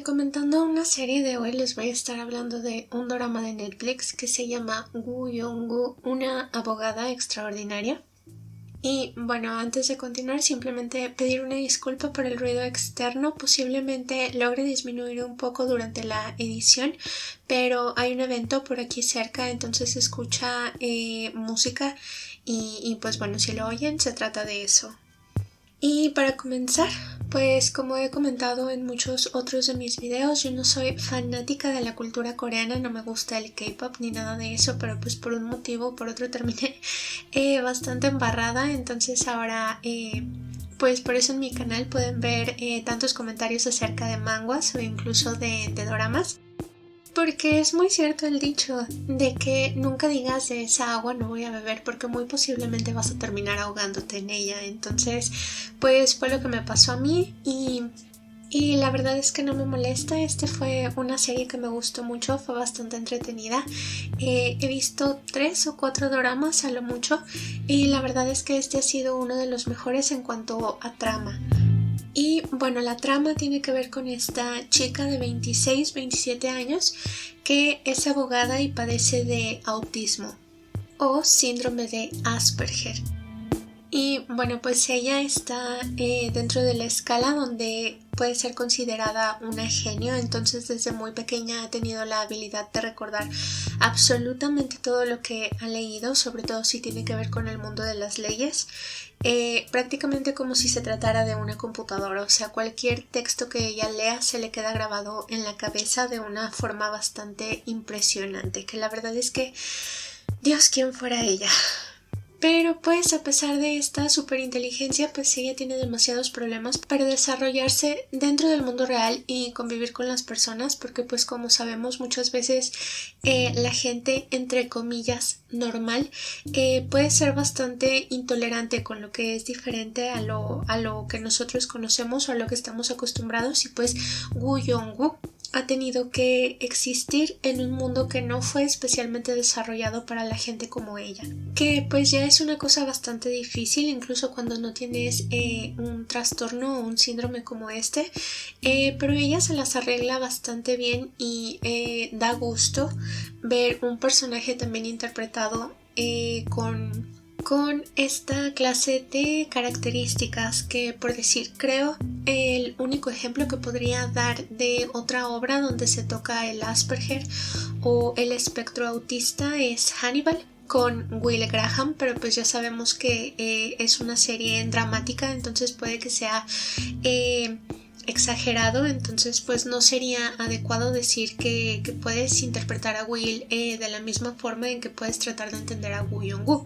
Recomendando una serie de hoy les voy a estar hablando de un drama de Netflix que se llama Woo Young-woo, una abogada extraordinaria. Y bueno, antes de continuar, simplemente pedir una disculpa por el ruido externo. Posiblemente logre disminuir un poco durante la edición, pero hay un evento por aquí cerca, entonces se escucha música y pues bueno, si lo oyen, se trata de eso. Y para comenzar, pues como he comentado en muchos otros de mis videos, yo no soy fanática de la cultura coreana, no me gusta el K-pop ni nada de eso, pero pues por un motivo o por otro terminé bastante embarrada, entonces ahora pues por eso en mi canal pueden ver tantos comentarios acerca de manhwas o incluso de doramas. Porque es muy cierto el dicho de que nunca digas de esa agua no voy a beber porque muy posiblemente vas a terminar ahogándote en ella. Entonces, pues fue lo que me pasó a mí y la verdad es que no me molesta. Fue una serie que me gustó mucho, fue bastante entretenida. He visto 3 o 4 doramas a lo mucho y la verdad es que este ha sido uno de los mejores en cuanto a trama. Y bueno, la trama tiene que ver con esta chica de 26-27 años que es abogada y padece de autismo o síndrome de Asperger. Y bueno, pues ella está dentro de la escala donde puede ser considerada una genio, entonces desde muy pequeña ha tenido la habilidad de recordar absolutamente todo lo que ha leído, sobre todo si tiene que ver con el mundo de las leyes. Prácticamente como si se tratara de una computadora, o sea, cualquier texto que ella lea se le queda grabado en la cabeza de una forma bastante impresionante, que la verdad es que Dios, quién fuera ella. Pero pues a pesar de esta superinteligencia, pues ella tiene demasiados problemas para desarrollarse dentro del mundo real y convivir con las personas, porque pues como sabemos muchas veces la gente entre comillas normal puede ser bastante intolerante con lo que es diferente a lo que nosotros conocemos o a lo que estamos acostumbrados, y pues Woo Young-woo ha tenido que existir en un mundo que no fue especialmente desarrollado para la gente como ella, que pues ya es una cosa bastante difícil incluso cuando no tienes un trastorno o un síndrome como pero ella se las arregla bastante bien y da gusto ver un personaje también interpretado con esta clase de características que, por decir, creo el único ejemplo que podría dar de otra obra donde se toca el Asperger o el espectro autista es Hannibal con Will Graham, pero pues ya sabemos que es una serie dramática, entonces puede que sea exagerado, entonces pues no sería adecuado decir que puedes interpretar a Will de la misma forma en que puedes tratar de entender a Woo Young-woo,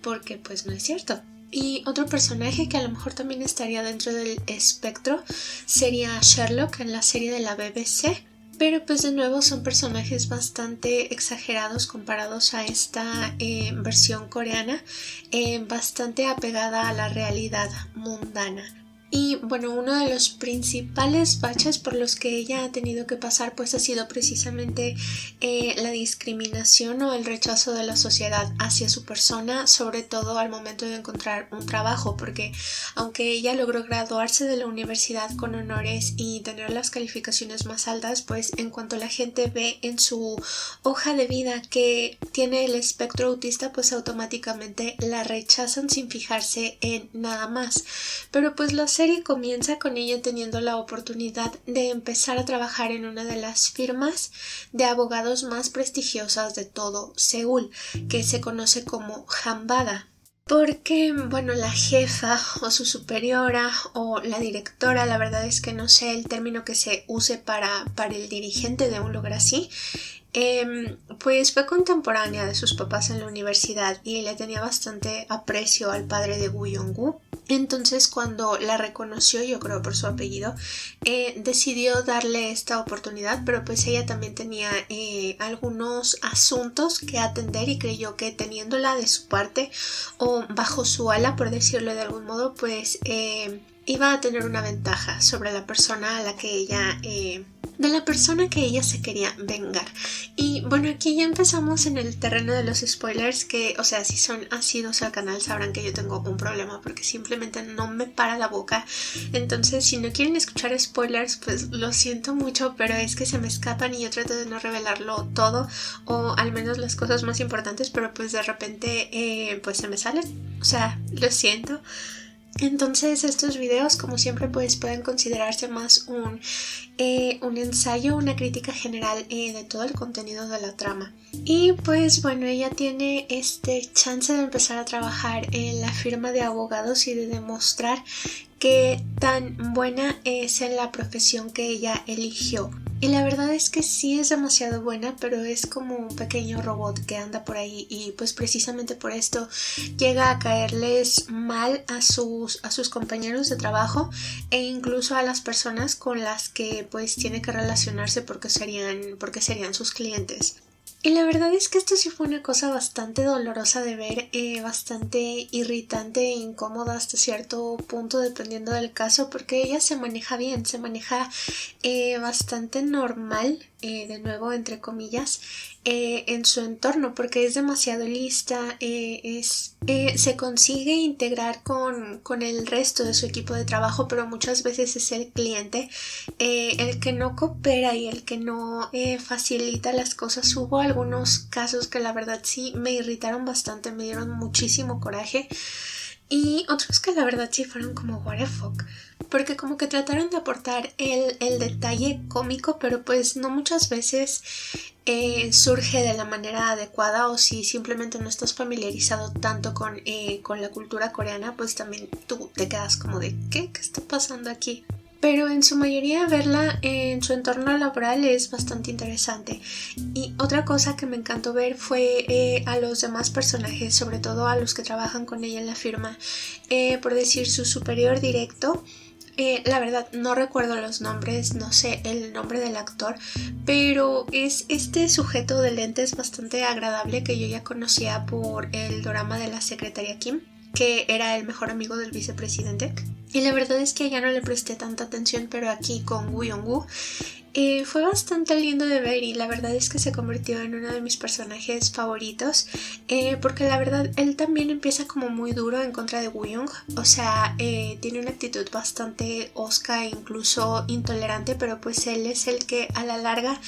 porque pues no es cierto. Y otro personaje que a lo mejor también estaría dentro del espectro sería Sherlock en la serie de la BBC, pero pues de nuevo son personajes bastante exagerados comparados a esta versión coreana, bastante apegada a la realidad mundana. Y bueno, uno de los principales baches por los que ella ha tenido que pasar pues ha sido precisamente la discriminación o el rechazo de la sociedad hacia su persona, sobre todo al momento de encontrar un trabajo, porque aunque ella logró graduarse de la universidad con honores y tener las calificaciones más altas, pues en cuanto la gente ve en su hoja de vida que tiene el espectro autista, pues automáticamente la rechazan sin fijarse en nada más. Pero pues la serie comienza con ella teniendo la oportunidad de empezar a trabajar en una de las firmas de abogados más prestigiosas de todo Seúl, que se conoce como Hambada. Porque, bueno, la jefa o su superiora o la directora, la verdad es que no sé el término que se use para el dirigente de un lugar así, pues fue contemporánea de sus papás en la universidad y le tenía bastante aprecio al padre de Woo Young-woo. Entonces cuando la reconoció, yo creo por su apellido, decidió darle esta oportunidad, pero pues ella también tenía algunos asuntos que atender y creyó que teniéndola de su parte o bajo su ala, por decirlo de algún modo, pues iba a tener una ventaja sobre la persona a la que ella de la persona que ella se quería vengar. Y bueno, aquí ya empezamos en el terreno de los spoilers, que, o sea, si son asiduos al canal sabrán que yo tengo un problema porque simplemente no me para la boca. Entonces, si no quieren escuchar spoilers, pues lo siento mucho, pero es que se me escapan y yo trato de no revelarlo todo, o al menos las cosas más importantes, pero pues de repente pues se me salen, o sea, lo siento. Entonces estos videos, como siempre, pues pueden considerarse más un ensayo, una crítica general de todo el contenido de la trama. Y pues bueno, ella tiene este chance de empezar a trabajar en la firma de abogados y de demostrar qué tan buena es en la profesión que ella eligió. Y la verdad es que sí es demasiado buena, pero es como un pequeño robot que anda por ahí y pues precisamente por esto llega a caerles mal a sus compañeros de trabajo e incluso a las personas con las que pues tiene que relacionarse porque serían sus clientes. Y la verdad es que esto sí fue una cosa bastante dolorosa de ver, bastante irritante e incómoda hasta cierto punto dependiendo del caso, porque ella se maneja bien, se maneja bastante normal, de nuevo entre comillas, en su entorno, porque es demasiado lista, se consigue integrar con el resto de su equipo de trabajo, pero muchas veces es el cliente el que no coopera y el que no facilita las cosas. Hubo algunos casos que la verdad sí me irritaron bastante, me dieron muchísimo coraje, y otros que la verdad sí fueron como what the fuck, porque como que trataron de aportar el detalle cómico, pero pues no muchas veces surge de la manera adecuada, o si simplemente no estás familiarizado tanto con la cultura coreana, pues también tú te quedas como de ¿qué está pasando aquí? Pero en su mayoría verla en su entorno laboral es bastante interesante. Y otra cosa que me encantó ver fue a los demás personajes, sobre todo a los que trabajan con ella en la firma, por decir su superior directo. La verdad no recuerdo los nombres, no sé el nombre del actor, pero es este sujeto de lentes bastante agradable que yo ya conocía por el drama de la secretaria Kim, que era el mejor amigo del vicepresidente. Y la verdad es que ya no le presté tanta atención, pero aquí con Woo Young-woo fue bastante lindo de ver, y la verdad es que se convirtió en uno de mis personajes favoritos, porque la verdad él también empieza como muy duro en contra de Woo-young, o sea, tiene una actitud bastante hosca e incluso intolerante, pero pues él es el que a la larga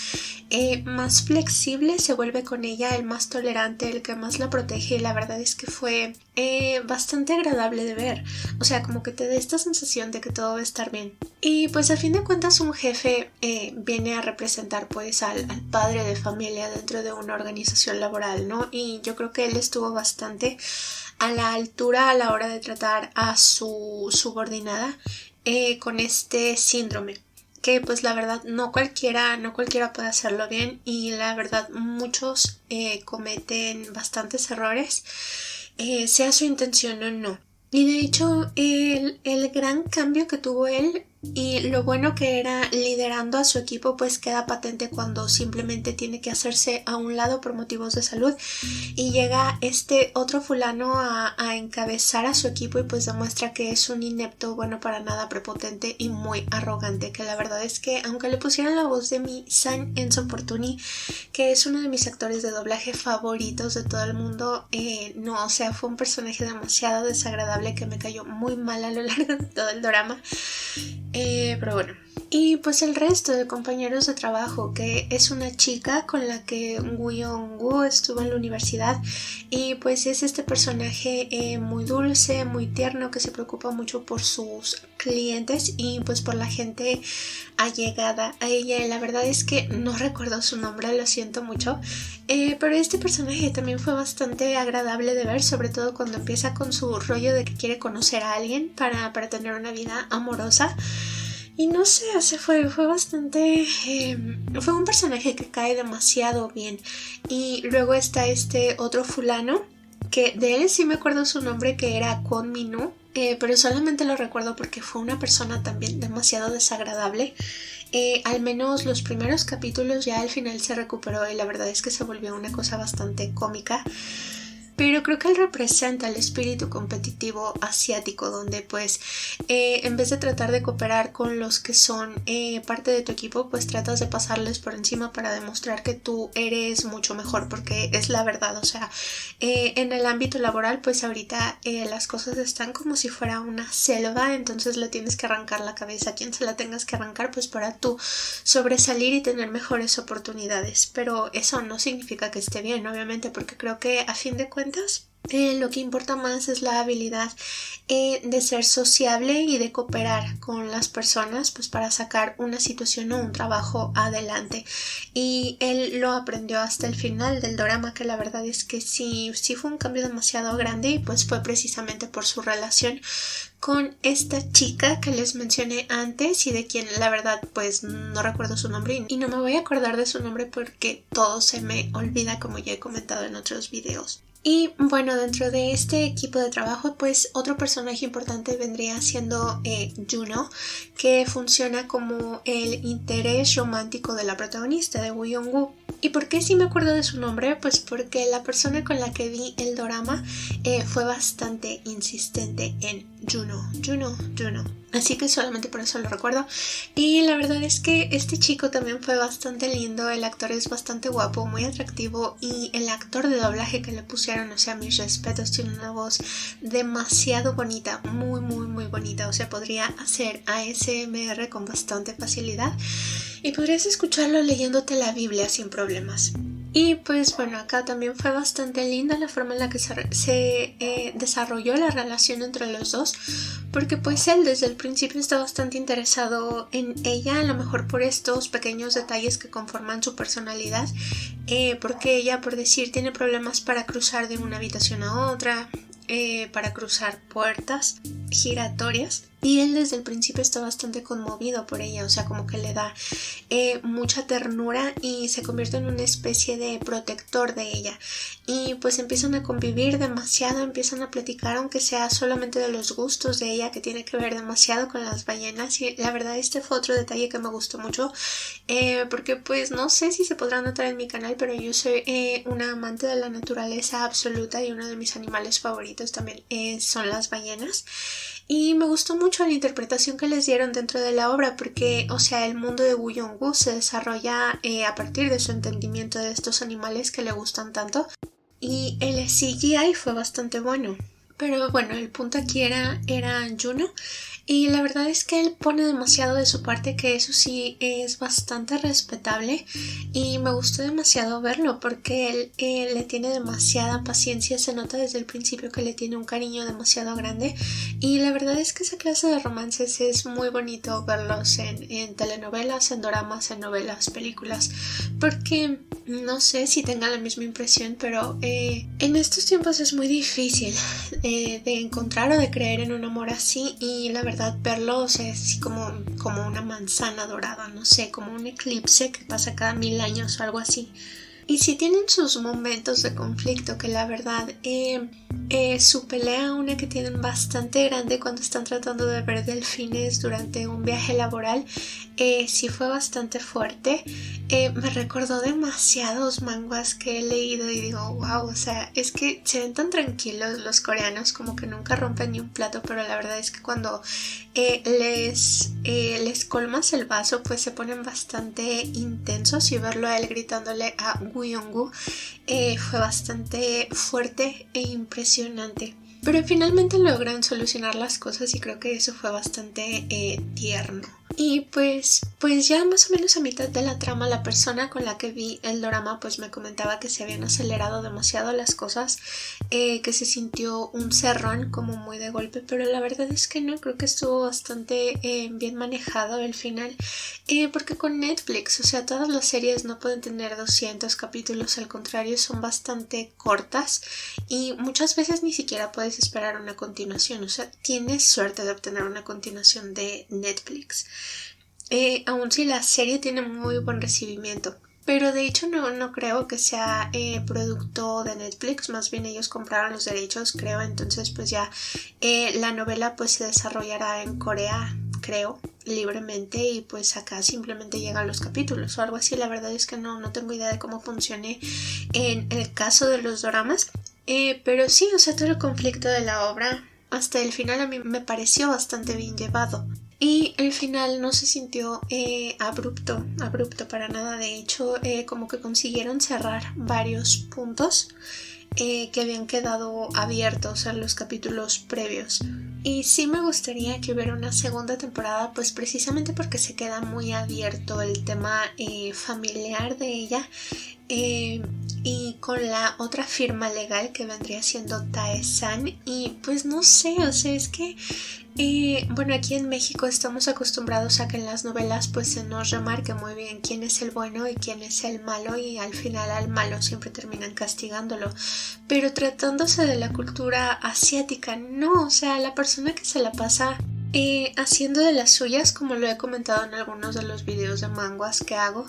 más flexible se vuelve con ella, el más tolerante, el que más la protege, y la verdad es que fue bastante agradable de ver, o sea, como que te da esta sensación de que todo va a estar bien. Y pues a fin de cuentas un jefe viene a representar pues al padre de familia dentro de una organización laboral, ¿no? Y yo creo que él estuvo bastante a la altura a la hora de tratar a su subordinada con este síndrome, que pues la verdad no cualquiera puede hacerlo bien, y la verdad muchos cometen bastantes errores, sea su intención o no. Y de hecho el gran cambio que tuvo él y lo bueno que era liderando a su equipo pues queda patente cuando simplemente tiene que hacerse a un lado por motivos de salud y llega este otro fulano a encabezar a su equipo, y pues demuestra que es un inepto, bueno para nada, prepotente y muy arrogante, que la verdad es que aunque le pusieran la voz de mi Sang Enso Portuni, que es uno de mis actores de doblaje favoritos de todo el mundo, no, o sea, fue un personaje demasiado desagradable que me cayó muy mal a lo largo de todo el drama. Pero bueno, y pues el resto de compañeros de trabajo, que es una chica con la que Woo Young-woo estuvo en la universidad, y pues es este personaje muy dulce, muy tierno, que se preocupa mucho por sus clientes y pues por la gente allegada a ella. Y la verdad es que no recuerdo su nombre, lo siento mucho, pero este personaje también fue bastante agradable de ver, sobre todo cuando empieza con su rollo de que quiere conocer a alguien para tener una vida amorosa. Y no sé, o sea, fue bastante... fue un personaje que cae demasiado bien. Y luego está este otro fulano, que de él sí me acuerdo su nombre, que era Kwon Min-woo, pero solamente lo recuerdo porque fue una persona también demasiado desagradable. Al menos los primeros capítulos, ya al final se recuperó y la verdad es que se volvió una cosa bastante cómica. pero creo que él representa el espíritu competitivo asiático, donde pues en vez de tratar de cooperar con los que son parte de tu equipo, pues tratas de pasarles por encima para demostrar que tú eres mucho mejor, porque es la verdad. O sea, en el ámbito laboral pues ahorita las cosas están como si fuera una selva, entonces le tienes que arrancar la cabeza a quien se la tengas que arrancar, pues para tú sobresalir y tener mejores oportunidades. Pero eso no significa que esté bien, obviamente, porque creo que a fin de cuentas lo que importa más es la habilidad de ser sociable y de cooperar con las personas, pues para sacar una situación o un trabajo adelante. Y él lo aprendió hasta el final del drama, que la verdad es que sí fue un cambio demasiado grande, y pues fue precisamente por su relación con esta chica que les mencioné antes y de quien la verdad pues no recuerdo su nombre y no me voy a acordar de su nombre porque todo se me olvida, como ya he comentado en otros videos. Y bueno, dentro de este equipo de trabajo pues otro personaje importante vendría siendo Juno, que funciona como el interés romántico de la protagonista, de Woo Young-woo. ¿Y por qué sí me acuerdo de su nombre? Pues porque la persona con la que vi el drama fue bastante insistente en Juno. Así que solamente por eso lo recuerdo. Y la verdad es que este chico también fue bastante lindo. El actor es bastante guapo, muy atractivo. Y el actor de doblaje que le pusieron, o sea, mis respetos, tiene una voz demasiado bonita, muy bonita. O sea, podría hacer ASMR con bastante facilidad. Y podrías escucharlo leyéndote la Biblia sin problemas. Y pues bueno, acá también fue bastante linda la forma en la que se desarrolló la relación entre los dos, porque pues él desde el principio está bastante interesado en ella, a lo mejor por estos pequeños detalles que conforman su personalidad, porque ella, por decir, tiene problemas para cruzar de una habitación a otra, para cruzar puertas giratorias, y él desde el principio está bastante conmovido por ella, o sea, como que le da mucha ternura y se convierte en una especie de protector de ella. Y pues empiezan a convivir demasiado, empiezan a platicar, aunque sea solamente de los gustos de ella, que tiene que ver demasiado con las ballenas. Y la verdad este fue otro detalle que me gustó mucho, porque pues no sé si se podrá notar en mi canal, pero yo soy una amante de la naturaleza absoluta, y uno de mis animales favoritos también son las ballenas. Y me gustó mucho la interpretación que les dieron dentro de la obra, porque, o sea, el mundo de Woo Young-woo se desarrolla a partir de su entendimiento de estos animales que le gustan tanto, y el CGI fue bastante bueno. Pero bueno, el punto aquí era Juno, y la verdad es que él pone demasiado de su parte, que eso sí es bastante respetable, y me gustó demasiado verlo porque él le tiene demasiada paciencia. Se nota desde el principio que le tiene un cariño demasiado grande, y la verdad es que esa clase de romances es muy bonito verlos en telenovelas, en doramas, en novelas, películas, porque no sé si tengan la misma impresión, pero en estos tiempos es muy difícil de encontrar o de creer en un amor así, y la verdad verlo, o sea, es así como una manzana dorada, no sé, como un eclipse que pasa cada 1000 años o algo así. Y si tienen sus momentos de conflicto, que la verdad su pelea, una que tienen bastante grande cuando están tratando de ver delfines durante un viaje laboral, sí fue bastante fuerte. Me recordó demasiados manhwas que he leído y digo, wow, o sea, es que se ven tan tranquilos los coreanos, como que nunca rompen ni un plato, pero la verdad es que cuando les colmas el vaso, pues se ponen bastante intensos, y verlo a él gritándole a Woo Young-woo fue bastante fuerte e impresionante. Pero finalmente logran solucionar las cosas, y creo que eso fue bastante tierno. Y pues ya más o menos a mitad de la trama, la persona con la que vi el drama pues me comentaba que se habían acelerado demasiado las cosas, que se sintió un cerrón como muy de golpe, pero la verdad es que no, creo que estuvo bastante bien manejado el final, porque con Netflix, o sea, todas las series no pueden tener 200 capítulos, al contrario, son bastante cortas, y muchas veces ni siquiera puedes esperar una continuación, o sea, tienes suerte de obtener una continuación de Netflix. Aun si la serie tiene muy buen recibimiento, pero de hecho no creo que sea producto de Netflix, más bien ellos compraron los derechos, creo, entonces pues ya la novela pues se desarrollará en Corea, creo, libremente, y pues acá simplemente llegan los capítulos o algo así. La verdad es que no tengo idea de cómo funcione en el caso de los doramas. Pero sí, o sea, todo el conflicto de la obra hasta el final a mí me pareció bastante bien llevado. Y el final no se sintió abrupto para nada. De hecho, como que consiguieron cerrar varios puntos que habían quedado abiertos en los capítulos previos. Y sí me gustaría que hubiera una segunda temporada, pues precisamente porque se queda muy abierto el tema familiar de ella, y con la otra firma legal que vendría siendo Tae-san. Y pues no sé, o sea, es que bueno, aquí en México estamos acostumbrados a que en las novelas pues se nos remarque muy bien quién es el bueno y quién es el malo, y al final al malo siempre terminan castigándolo. Pero tratándose de la cultura asiática, no, o sea, la persona que se la pasa haciendo de las suyas, como lo he comentado en algunos de los videos de manguas que hago,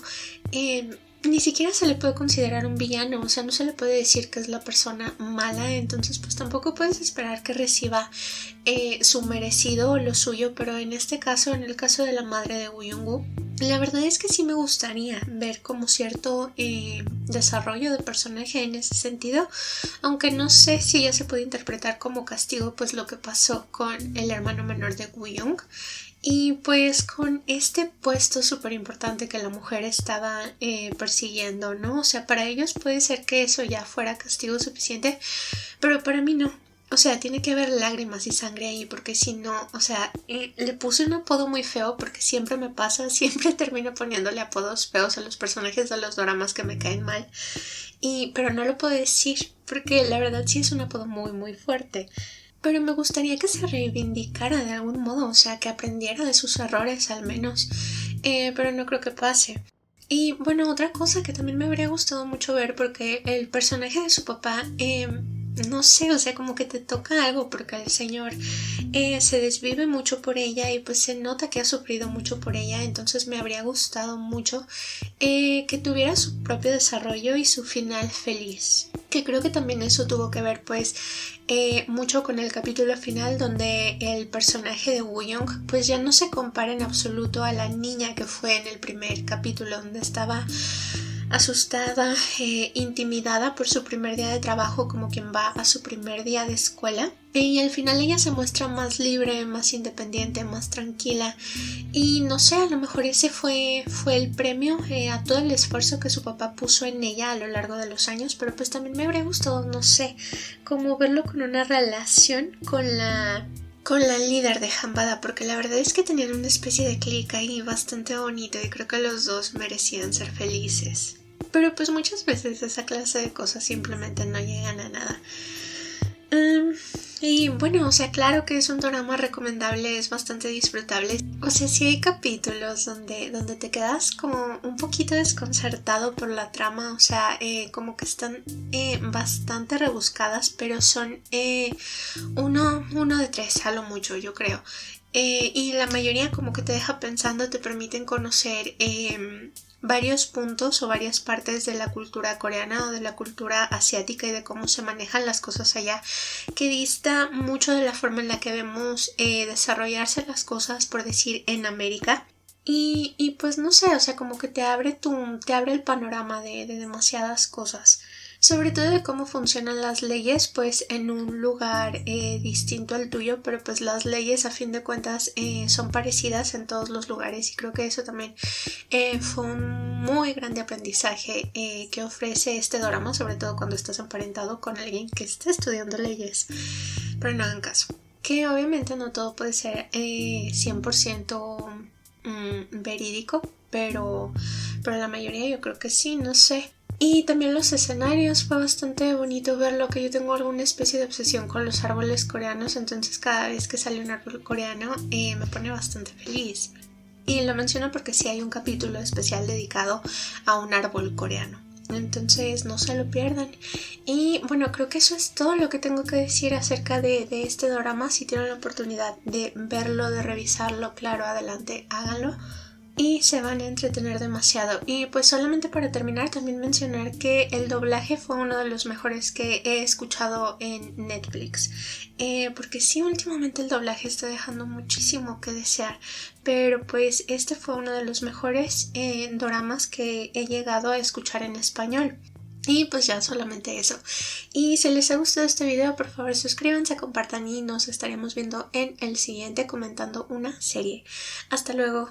ni siquiera se le puede considerar un villano, o sea, no se le puede decir que es la persona mala, entonces pues tampoco puedes esperar que reciba su merecido o lo suyo. Pero en este caso, en el caso de la madre de Woo Young-woo, la verdad es que sí me gustaría ver como cierto desarrollo de personaje en ese sentido, aunque no sé si ya se puede interpretar como castigo pues lo que pasó con el hermano menor de Woo Young. Y pues con este puesto súper importante que la mujer estaba persiguiendo, ¿no? O sea, para ellos puede ser que eso ya fuera castigo suficiente, pero para mí no. O sea, tiene que haber lágrimas y sangre ahí, porque si no, o sea, le puse un apodo muy feo porque siempre me pasa, siempre termino poniéndole apodos feos a los personajes de los doramas que me caen mal. Pero no lo puedo decir, porque la verdad sí es un apodo muy muy fuerte. Pero me gustaría que se reivindicara de algún modo, o sea, que aprendiera de sus errores al menos. Pero no creo que pase. Y bueno, otra cosa que también me habría gustado mucho ver, porque el personaje de su papá, no sé, o sea, como que te toca algo, porque el señor se desvive mucho por ella y pues se nota que ha sufrido mucho por ella. Entonces me habría gustado mucho que tuviera su propio desarrollo y su final feliz, que creo que también eso tuvo que ver pues mucho con el capítulo final, donde el personaje de Woo Young pues ya no se compara en absoluto a la niña que fue en el primer capítulo, donde estaba asustada, intimidada por su primer día de trabajo, como quien va a su primer día de escuela. Y al final ella se muestra más libre, más independiente, más tranquila. Y no sé, a lo mejor ese fue el premio a todo el esfuerzo que su papá puso en ella a lo largo de los años. Pero pues también me habría gustado, no sé, como verlo con una relación con la líder de Hambada, porque la verdad es que tenían una especie de clic ahí bastante bonito y creo que los dos merecían ser felices. Pero pues muchas veces esa clase de cosas simplemente no llegan a nada. Y bueno, o sea, claro que es un drama recomendable, es bastante disfrutable. O sea, sí hay capítulos donde te quedas como un poquito desconcertado por la trama, o sea, como que están bastante rebuscadas, pero son uno de tres a lo mucho, yo creo. Y la mayoría como que te deja pensando, te permiten conocer varios puntos o varias partes de la cultura coreana o de la cultura asiática y de cómo se manejan las cosas allá, que dista mucho de la forma en la que vemos desarrollarse las cosas, por decir, en América. Y pues no sé, o sea, como que te abre el panorama de demasiadas cosas. Sobre todo de cómo funcionan las leyes, pues en un lugar distinto al tuyo, pero pues las leyes a fin de cuentas son parecidas en todos los lugares, y creo que eso también fue un muy grande aprendizaje que ofrece este drama, sobre todo cuando estás emparentado con alguien que está estudiando leyes. Pero no hagan caso, que obviamente no todo puede ser 100% verídico, pero la mayoría yo creo que sí, no sé. Y también los escenarios, fue bastante bonito verlo, que yo tengo alguna especie de obsesión con los árboles coreanos, entonces cada vez que sale un árbol coreano me pone bastante feliz. Y lo menciono porque sí hay un capítulo especial dedicado a un árbol coreano, entonces no se lo pierdan. Y bueno, creo que eso es todo lo que tengo que decir acerca de este drama. Si tienen la oportunidad de verlo, de revisarlo, claro, adelante, háganlo y se van a entretener demasiado. Y pues solamente para terminar, también mencionar que el doblaje fue uno de los mejores que he escuchado en Netflix, porque sí, últimamente el doblaje está dejando muchísimo que desear, pero pues este fue uno de los mejores doramas que he llegado a escuchar en español. Y pues ya solamente eso. Y si les ha gustado este video, por favor suscríbanse, compartan y nos estaremos viendo en el siguiente comentando una serie. Hasta luego.